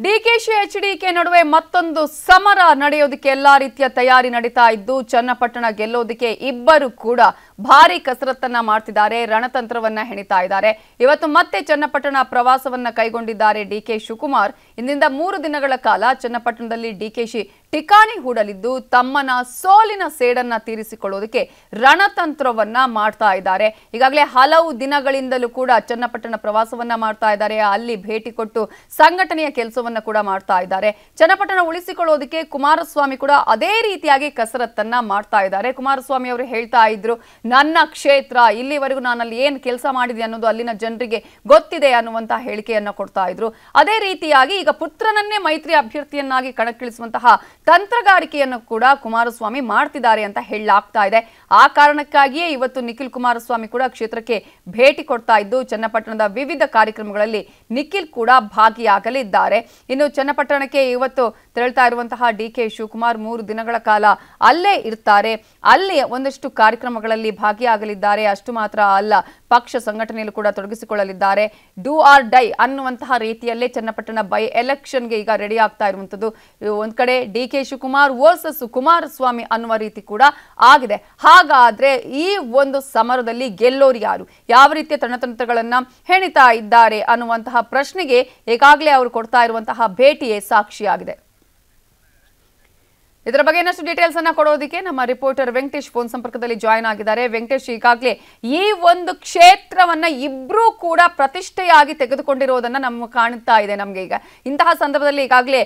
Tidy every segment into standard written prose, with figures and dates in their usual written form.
DKShi HDK ನಡುವೆ ಮತ್ತೊಂದು ಸಮರ ನಡೆಯೋದಕ್ಕೆ ಎಲ್ಲಾ ರೀತಿಯ ತಯಾರಿ ನಡೀತಾ ಇದ್ದು ಚನ್ನಪಟ್ಟಣ ಗೆಲ್ಲೋದಕ್ಕೆ ಇಬ್ಬರು ಕೂಡ ಭಾರಿ ಕಸರತ್ತನ್ನ ಮಾಡ್ತಿದ್ದಾರೆ, ರಣತಂತ್ರವನ್ನ ಹೆಣಿತಾ ಇದ್ದಾರೆ. ಇವತ್ತು ಮತ್ತೆ ಚನ್ನಪಟ್ಟಣ ಪ್ರವಾಸವನ್ನ ಕೈಗೊಂಡಿದ್ದಾರೆ ಡಿಕೆ ಶಿವಕುಮಾರ್. ಇಂದಿನಿಂದ 3 ದಿನಗಳ ಕಾಲ ಚನ್ನಪಟ್ಟಣದಲ್ಲಿ ಡಿಕೆಶಿ ಠಿಕಾಣಿ ಹೂಡಲಿದ್ದು ತಮ್ಮನ ಸೋಲಿನ ಸೇಡನ್ನ ತೀರಿಸಿಕೊಳ್ಳೋದಕ್ಕೆ ರಣತಂತ್ರವನ್ನ ಮಾಡ್ತಾ ಇದ್ದಾರೆ. ಈಗಾಗಲೇ ಹಲವು ದಿನಗಳಿಂದಲೂ ಕೂಡ ಚನ್ನಪಟ್ಟಣ ಪ್ರವಾಸವನ್ನ ಮಾಡ್ತಾ ಇದ್ದಾರೆ. ಅಲ್ಲಿ ಭೇಟಿ ಕೊಟ್ಟು ಸಂಘಟನೆಯ ಕೆಲಸವನ್ನ ಕೂಡ ಮಾಡ್ತಾ ಇದ್ದಾರೆ. ಚನ್ನಪಟ್ಟಣ ಉಳಿಸಿಕೊಳ್ಳೋದಕ್ಕೆ ಕುಮಾರಸ್ವಾಮಿ ಕೂಡ ಅದೇ ರೀತಿಯಾಗಿ ಕಸರತ್ತನ್ನ ಮಾಡ್ತಾ ಇದ್ದಾರೆ. ಕುಮಾರಸ್ವಾಮಿ ಅವರು ಹೇಳ್ತಾ ಇದ್ರು, ನನ್ನ ಕ್ಷೇತ್ರ, ಇಲ್ಲಿವರೆಗೂ ನಾನು ಅಲ್ಲಿ ಏನು ಕೆಲಸ ಮಾಡಿದೆ ಅನ್ನೋದು ಅಲ್ಲಿನ ಜನರಿಗೆ ಗೊತ್ತಿದೆ ಅನ್ನುವಂತಹ ಹೇಳಿಕೆಯನ್ನ ಕೊಡ್ತಾ ಇದ್ರು. ಅದೇ ರೀತಿಯಾಗಿ ಈಗ ಪುತ್ರನನ್ನೇ ಮೈತ್ರಿ ಅಭ್ಯರ್ಥಿಯನ್ನಾಗಿ ಕಣಕ್ಕಿಳಿಸುವಂತಹ ತಂತ್ರಗಾರಿಕೆಯನ್ನು ಕೂಡ ಕುಮಾರಸ್ವಾಮಿ ಮಾಡ್ತಿದ್ದಾರೆ ಅಂತ ಹೇಳಲಾಗ್ತಾ ಇದೆ. ಆ ಕಾರಣಕ್ಕಾಗಿಯೇ ಇವತ್ತು ನಿಖಿಲ್ ಕುಮಾರಸ್ವಾಮಿ ಕೂಡ ಕ್ಷೇತ್ರಕ್ಕೆ ಭೇಟಿ ಕೊಡ್ತಾ ಇದ್ದು ಚನ್ನಪಟ್ಟಣದ ವಿವಿಧ ಕಾರ್ಯಕ್ರಮಗಳಲ್ಲಿ ನಿಖಿಲ್ ಕೂಡ ಭಾಗಿಯಾಗಲಿದ್ದಾರೆ. ಇನ್ನು ಚನ್ನಪಟ್ಟಣಕ್ಕೆ ಇವತ್ತು ತೆರಳ್ತಾ ಇರುವಂತಹ ಡಿಕೆ ಶಿವಕುಮಾರ್ 3 ದಿನಗಳ ಕಾಲ ಅಲ್ಲೇ ಇರ್ತಾರೆ. ಅಲ್ಲಿ ಒಂದಷ್ಟು ಕಾರ್ಯಕ್ರಮಗಳಲ್ಲಿ ಭಾಗಿಯಾಗಲಿದ್ದಾರೆ. ಅಷ್ಟು ಮಾತ್ರ ಅಲ್ಲ, ಪಕ್ಷ ಸಂಘಟನೆಯಲ್ಲೂ ಕೂಡ ತೊಡಗಿಸಿಕೊಳ್ಳಲಿದ್ದಾರೆ. ಡೂ ಆರ್ ಡೈ ಅನ್ನುವಂತಹ ರೀತಿಯಲ್ಲೇ ಚನ್ನಪಟ್ಟಣ ಬೈ ಎಲೆಕ್ಷನ್ಗೆ ಈಗ ರೆಡಿ ಆಗ್ತಾ ಇರುವಂತದ್ದು. ಒಂದ್ ಕಡೆ ಡಿಕೆ ಶಿವಕುಮಾರ್ ವರ್ಸಸ್ ಕುಮಾರಸ್ವಾಮಿ ಅನ್ನುವ ರೀತಿ ಕೂಡ ಆಗಿದೆ. ಹಾಗಾದ್ರೆ ಈ ಒಂದು ಸಮರದಲ್ಲಿ ಗೆಲ್ಲೋರು ಯಾರು, ಯಾವ ರೀತಿಯ ರಣತಂತ್ರಗಳನ್ನ ಹೆಣಿತಾ ಇದ್ದಾರೆ ಅನ್ನುವಂತಹ ಪ್ರಶ್ನೆಗೆ ಈಗಾಗಲೇ ಅವರು ಕೊಡ್ತಾ ಇರುವಂತಹ ಭೇಟಿಯೇ ಸಾಕ್ಷಿಯಾಗಿದೆ. ಇದರ ಬಗ್ಗೆ ಇನ್ನಷ್ಟು ಡೀಟೇಲ್ಸ್ ಅನ್ನ ಕೊಡೋದಕ್ಕೆ ನಮ್ಮ ರಿಪೋರ್ಟರ್ ವೆಂಕಟೇಶ್ ಫೋನ್ ಸಂಪರ್ಕದಲ್ಲಿ ಜಾಯಿನ್ ಆಗಿದ್ದಾರೆ. ವೆಂಕಟೇಶ್, ಈಗಾಗಲೇ ಈ ಒಂದು ಕ್ಷೇತ್ರವನ್ನ ಇಬ್ರು ಕೂಡ ಪ್ರತಿಷ್ಠೆಯಾಗಿ ತೆಗೆದುಕೊಂಡಿರೋದನ್ನ ನಮ್ಗೆ ಕಾಣ್ತಾ ಇದೆ. ನಮ್ಗೆ ಈಗ ಇಂತಹ ಸಂದರ್ಭದಲ್ಲಿ ಈಗಾಗಲೇ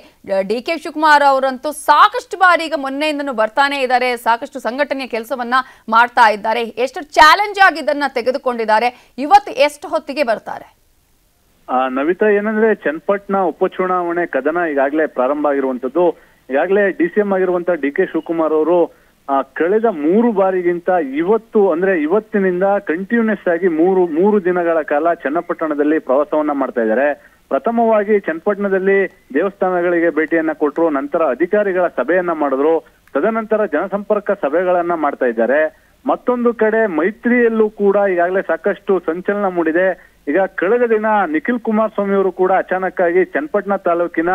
ಡಿಕೆ ಶಿವಕುಮಾರ್ ಅವರಂತೂ ಸಾಕಷ್ಟು ಬಾರಿ ಈಗ ಮೊನ್ನೆಯಿಂದನೂ ಬರ್ತಾನೆ ಇದ್ದಾರೆ, ಸಾಕಷ್ಟು ಸಂಘಟನೆಯ ಕೆಲಸವನ್ನ ಮಾಡ್ತಾ ಇದ್ದಾರೆ. ಎಷ್ಟು ಚಾಲೆಂಜ್ ಆಗಿ ಇದನ್ನ ತೆಗೆದುಕೊಂಡಿದ್ದಾರೆ, ಇವತ್ತು ಎಷ್ಟು ಹೊತ್ತಿಗೆ ಬರ್ತಾರೆ? ನವಿತಾ, ಏನಂದ್ರೆ ಚನ್ನಪಟ್ಟಣ ಉಪಚುನಾವಣೆ ಕದನ ಈಗಾಗಲೇ ಪ್ರಾರಂಭ ಆಗಿರುವಂತದ್ದು. ಈಗಾಗಲೇ ಡಿಸಿಎಂ ಆಗಿರುವಂತ ಡಿಕೆ ಶಿವಕುಮಾರ್ ಅವರು ಕಳೆದ 3 ಬಾರಿಗಿಂತ ಇವತ್ತಿನಿಂದ ಕಂಟಿನ್ಯೂಸ್ ಆಗಿ ಮೂರು ದಿನಗಳ ಕಾಲ ಚನ್ನಪಟ್ಟಣದಲ್ಲಿ ಪ್ರವಾಸವನ್ನ ಮಾಡ್ತಾ ಇದ್ದಾರೆ. ಪ್ರಥಮವಾಗಿ ಚನ್ನಪಟ್ಟಣದಲ್ಲಿ ದೇವಸ್ಥಾನಗಳಿಗೆ ಭೇಟಿಯನ್ನ ಕೊಟ್ಟರು, ನಂತರ ಅಧಿಕಾರಿಗಳ ಸಭೆಯನ್ನ ಮಾಡಿದ್ರು, ತದನಂತರ ಜನಸಂಪರ್ಕ ಸಭೆಗಳನ್ನ ಮಾಡ್ತಾ ಇದ್ದಾರೆ. ಮತ್ತೊಂದು ಕಡೆ ಮೈತ್ರಿಯಲ್ಲೂ ಕೂಡ ಈಗಾಗಲೇ ಸಾಕಷ್ಟು ಸಂಚಲನ ಮೂಡಿದೆ. ಈಗ ಕಳೆದ ದಿನ ನಿಖಿಲ್ ಕುಮಾರಸ್ವಾಮಿ ಅವರು ಕೂಡ ಅಚಾನಕ್ ಆಗಿ ಚನ್ನಪಟ್ಟಣ ತಾಲೂಕಿನ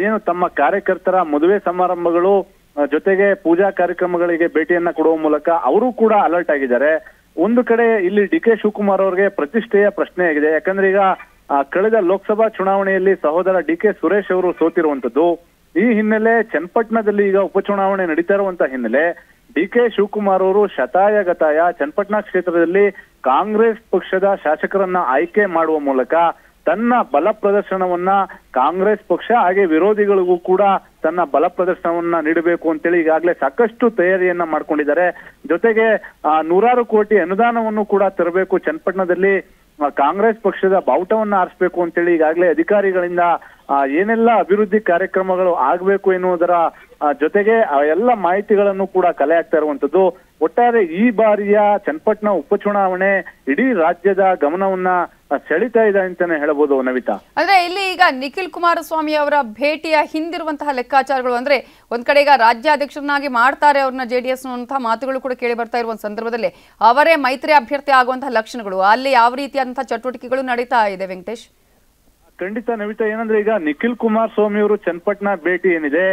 ಏನು ತಮ್ಮ ಕಾರ್ಯಕರ್ತರ ಮದುವೆ ಸಮಾರಂಭಗಳು ಜೊತೆಗೆ ಪೂಜಾ ಕಾರ್ಯಕ್ರಮಗಳಿಗೆ ಭೇಟಿಯನ್ನ ಕೊಡುವ ಮೂಲಕ ಅವರು ಕೂಡ ಅಲರ್ಟ್ ಆಗಿದ್ದಾರೆ. ಒಂದು ಕಡೆ ಇಲ್ಲಿ ಡಿಕೆ ಶಿವಕುಮಾರ್ ಅವರಿಗೆ ಪ್ರತಿಷ್ಠೆಯ ಪ್ರಶ್ನೆ ಆಗಿದೆ. ಯಾಕಂದ್ರೆ ಈಗ ಕಳೆದ ಲೋಕಸಭಾ ಚುನಾವಣೆಯಲ್ಲಿ ಸಹೋದರ ಡಿಕೆ ಸುರೇಶ್ ಅವರು ಸೋತಿರುವಂತದ್ದು. ಈ ಹಿನ್ನೆಲೆ ಚನ್ನಪಟ್ಟಣದಲ್ಲಿ ಈಗ ಉಪಚುನಾವಣೆ ನಡೀತಾ ಇರುವಂತಹ ಹಿನ್ನೆಲೆ ಡಿಕೆ ಶಿವಕುಮಾರ್ ಅವರು ಶತಾಯಗತಾಯ ಚನ್ನಪಟ್ಟಣ ಕ್ಷೇತ್ರದಲ್ಲಿ ಕಾಂಗ್ರೆಸ್ ಪಕ್ಷದ ಶಾಸಕರನ್ನ ಆಯ್ಕೆ ಮಾಡುವ ಮೂಲಕ ತನ್ನ ಬಲ ಪ್ರದರ್ಶನವನ್ನ ಕಾಂಗ್ರೆಸ್ ಪಕ್ಷ ಹಾಗೆ ವಿರೋಧಿಗಳಿಗೂ ಕೂಡ ತನ್ನ ಬಲ ಪ್ರದರ್ಶನವನ್ನ ನೀಡಬೇಕು ಅಂತೇಳಿ ಈಗಾಗಲೇ ಸಾಕಷ್ಟು ತಯಾರಿಯನ್ನ ಮಾಡ್ಕೊಂಡಿದ್ದಾರೆ. ಜೊತೆಗೆ 100 ಕೋಟಿ ಅನುದಾನವನ್ನು ಕೂಡ ತರಬೇಕು, ಚನ್ನಪಟ್ಟಣದಲ್ಲಿ ಕಾಂಗ್ರೆಸ್ ಪಕ್ಷದ ಬಾವುಟವನ್ನ ಆರಿಸಬೇಕು ಅಂತೇಳಿ ಈಗಾಗಲೇ ಅಧಿಕಾರಿಗಳಿಂದ ಏನೆಲ್ಲ ಅಭಿವೃದ್ಧಿ ಕಾರ್ಯಕ್ರಮಗಳು ಆಗ್ಬೇಕು ಎನ್ನುವುದರ ಜೊತೆಗೆ ಎಲ್ಲ ಮಾಹಿತಿಗಳನ್ನು ಕೂಡ ಕಲೆ ಆಗ್ತಾ ಇರುವಂತದ್ದು. ಒಟ್ಟಾರೆ ಈ ಬಾರಿಯ ಚನ್ನಪಟ್ಟಣ ಉಪಚುನಾವಣೆ ಇಡೀ ರಾಜ್ಯದ ಗಮನವನ್ನ ಸೆಳಿತಾ ಇದೆ ಅಂತಾನೆ ಹೇಳಬಹುದು. ನವಿತಾ, ಅಂದ್ರೆ ಇಲ್ಲಿ ಈಗ ನಿಖಿಲ್ ಕುಮಾರಸ್ವಾಮಿ ಅವರ ಭೇಟಿಯ ಹಿಂದಿರುವಂತಹ ಲೆಕ್ಕಾಚಾರಗಳು ಅಂದ್ರೆ ಒಂದ್ ಕಡೆ ಈಗ ರಾಜ್ಯಾಧ್ಯಕ್ಷರನ್ನಾಗಿ ಮಾಡ್ತಾರೆ ಅವ್ರನ್ನ ಜೆಡಿಎಸ್ ಅನ್ನುವಂತಹ ಮಾತುಗಳು ಕೂಡ ಕೇಳಿ ಬರ್ತಾ ಇರುವ ಸಂದರ್ಭದಲ್ಲಿ ಅವರೇ ಮೈತ್ರಿ ಅಭ್ಯರ್ಥಿ ಆಗುವಂತಹ ಲಕ್ಷಣಗಳು, ಅಲ್ಲಿ ಯಾವ ರೀತಿಯಾದಂತಹ ಚಟುವಟಿಕೆಗಳು ನಡೀತಾ ಇದೆ ವೆಂಕಟೇಶ್? ಖಂಡಿತ ನವಿತಾ, ಏನಂದ್ರೆ ಈಗ ನಿಖಿಲ್ ಕುಮಾರಸ್ವಾಮಿ ಅವರು ಚನ್ನಪಟ್ಟಣ ಭೇಟಿ ಏನಿದೆ,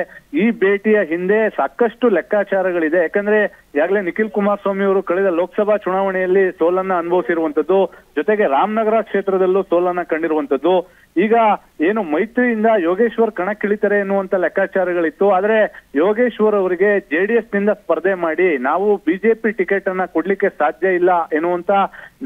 ಈ ಭೇಟಿಯ ಹಿಂದೆ ಸಾಕಷ್ಟು ಲೆಕ್ಕಾಚಾರಗಳಿದೆ. ಯಾಕಂದ್ರೆ ಈಗಾಗಲೇ ನಿಖಿಲ್ ಕುಮಾರಸ್ವಾಮಿ ಅವರು ಕಳೆದ ಲೋಕಸಭಾ ಚುನಾವಣೆಯಲ್ಲಿ ಸೋಲನ್ನ ಅನುಭವಿಸಿರುವಂತದ್ದು, ಜೊತೆಗೆ ರಾಮನಗರ ಕ್ಷೇತ್ರದಲ್ಲೂ ಸೋಲನ್ನ ಕಂಡಿರುವಂತದ್ದು. ಈಗ ಏನು ಮೈತ್ರಿಯಿಂದ ಯೋಗೇಶ್ವರ್ ಕಣಕ್ಕಿಳಿತಾರೆ ಎನ್ನುವಂತ ಲೆಕ್ಕಾಚಾರಗಳಿತ್ತು. ಆದ್ರೆ ಯೋಗೇಶ್ವರ್ ಅವರಿಗೆ ಜೆಡಿಎಸ್ ನಿಂದ ಸ್ಪರ್ಧೆ ಮಾಡಿ ನಾವು ಬಿಜೆಪಿ ಟಿಕೆಟ್ ಅನ್ನ ಕೊಡ್ಲಿಕ್ಕೆ ಸಾಧ್ಯ ಇಲ್ಲ ಎನ್ನುವಂತ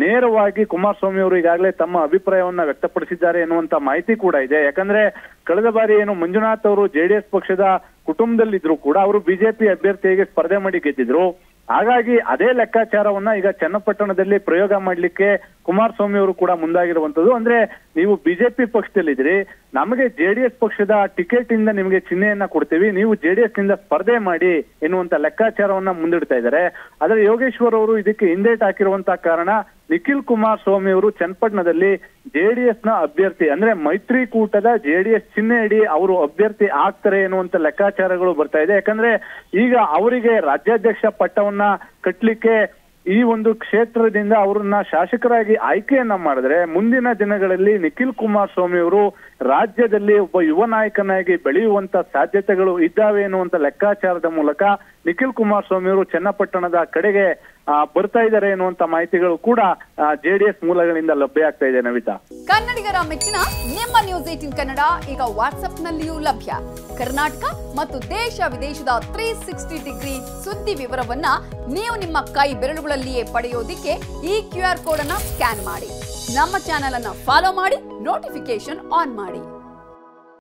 ನೇರವಾಗಿ ಕುಮಾರಸ್ವಾಮಿ ಅವರು ಈಗಾಗಲೇ ತಮ್ಮ ಅಭಿಪ್ರಾಯವನ್ನ ವ್ಯಕ್ತಪಡಿಸಿದ್ದಾರೆ ಎನ್ನುವಂತ ಮಾಹಿತಿ ಕೂಡ ಇದೆ. ಯಾಕಂದ್ರೆ ಕಳೆದ ಬಾರಿ ಏನು ಮಂಜುನಾಥ್ ಅವರು ಜೆಡಿಎಸ್ ಪಕ್ಷದ ಕುಟುಂಬದಲ್ಲಿದ್ರು ಕೂಡ ಅವರು ಬಿಜೆಪಿ ಅಭ್ಯರ್ಥಿಯಾಗಿ ಸ್ಪರ್ಧೆ ಮಾಡಿ ಗೆದ್ದಿದ್ರು. ಹಾಗಾಗಿ ಅದೇ ಲೆಕ್ಕಾಚಾರವನ್ನ ಈಗ ಚನ್ನಪಟ್ಟಣದಲ್ಲಿ ಪ್ರಯೋಗ ಮಾಡ್ಲಿಕ್ಕೆ ಕುಮಾರಸ್ವಾಮಿ ಅವರು ಕೂಡ ಮುಂದಾಗಿರುವಂತದ್ದು. ಅಂದ್ರೆ ನೀವು ಬಿಜೆಪಿ ಪಕ್ಷದಲ್ಲಿದ್ರಿ, ನಮಗೆ ಜೆಡಿಎಸ್ ಪಕ್ಷದ ಟಿಕೆಟ್ ಇಂದ ನಿಮಗೆ ಚಿಹ್ನೆಯನ್ನ ಕೊಡ್ತೀವಿ, ನೀವು ಜೆಡಿಎಸ್ ನಿಂದ ಸ್ಪರ್ಧೆ ಮಾಡಿ ಎನ್ನುವಂತ ಲೆಕ್ಕಾಚಾರವನ್ನ ಮುಂದಿಡ್ತಾ ಇದ್ದಾರೆ. ಆದ್ರೆ ಯೋಗೇಶ್ವರ್ ಅವರು ಇದಕ್ಕೆ ಹಿಂದೇಟ್ ಹಾಕಿರುವಂತಹ ಕಾರಣ ನಿಖಿಲ್ ಕುಮಾರಸ್ವಾಮಿ ಅವರು ಚನ್ನಪಟ್ಟಣದಲ್ಲಿ ಜೆಡಿಎಸ್ ನ ಅಭ್ಯರ್ಥಿ ಅಂದ್ರೆ ಮೈತ್ರಿಕೂಟದ ಜೆಡಿಎಸ್ ಚಿಹ್ನೆ ಅಡಿ ಅವರು ಅಭ್ಯರ್ಥಿ ಆಗ್ತಾರೆ ಎನ್ನುವಂತ ಲೆಕ್ಕಾಚಾರಗಳು ಬರ್ತಾ ಇದೆ. ಯಾಕಂದ್ರೆ ಈಗ ಅವರಿಗೆ ರಾಜ್ಯಾಧ್ಯಕ್ಷ ಪಟ್ಟವನ್ನ ಕಟ್ಲಿಕ್ಕೆ ಈ ಒಂದು ಕ್ಷೇತ್ರದಿಂದ ಅವರನ್ನ ಶಾಸಕರಾಗಿ ಆಯ್ಕೆಯನ್ನ ಮಾಡಿದ್ರೆ ಮುಂದಿನ ದಿನಗಳಲ್ಲಿ ನಿಖಿಲ್ ಕುಮಾರಸ್ವಾಮಿ ಅವರು ರಾಜ್ಯದಲ್ಲಿ ಒಬ್ಬ ಯುವ ನಾಯಕನಾಗಿ ಬೆಳೆಯುವಂತ ಸಾಧ್ಯತೆಗಳು ಇದ್ದಾವೆ ಎನ್ನುವಂತ ಲೆಕ್ಕಾಚಾರದ ಮೂಲಕ ನಿಖಿಲ್ ಕುಮಾರಸ್ವಾಮಿ ಅವರು ಚನ್ನಪಟ್ಟಣದ ಕಡೆಗೆ ಬರ್ತಾ ಇದ್ದಾರೆ ಎನ್ನುವಂತ ಮಾಹಿತಿಗಳು ಕೂಡ ಜೆಡಿಎಸ್ ಮೂಲಗಳಿಂದ ಲಭ್ಯ ಆಗ್ತಾ ಇದೆ. ನವಿತಾ, ಕನ್ನಡಿಗರ ಮೆಚ್ಚಿನ ನಿಮ್ಮ ನ್ಯೂಸ್ 18 ಕನ್ನಡ ಈಗ ವಾಟ್ಸ್ಆಪ್ ನಲ್ಲಿಯೂ ಲಭ್ಯ. ಕರ್ನಾಟಕ ಮತ್ತು ದೇಶ ವಿದೇಶದ 360 ಡಿಗ್ರಿ ಸುದ್ದಿ ವಿವರವನ್ನ ನೀವು ನಿಮ್ಮ ಕೈ ಬೆರಳುಗಳಲ್ಲಿಯೇ ಪಡೆಯೋದಿಕ್ಕೆ ಈ QR ಕೋಡ್ ಅನ್ನ ಸ್ಕ್ಯಾನ್ ಮಾಡಿ. ನಮ್ಮ ಚಾನೆಲ್ ಅನ್ನ ಫಾಲೋ ಮಾಡಿ, ನೋಟಿಫಿಕೇಶನ್ ಆನ್ ಮಾಡಿ.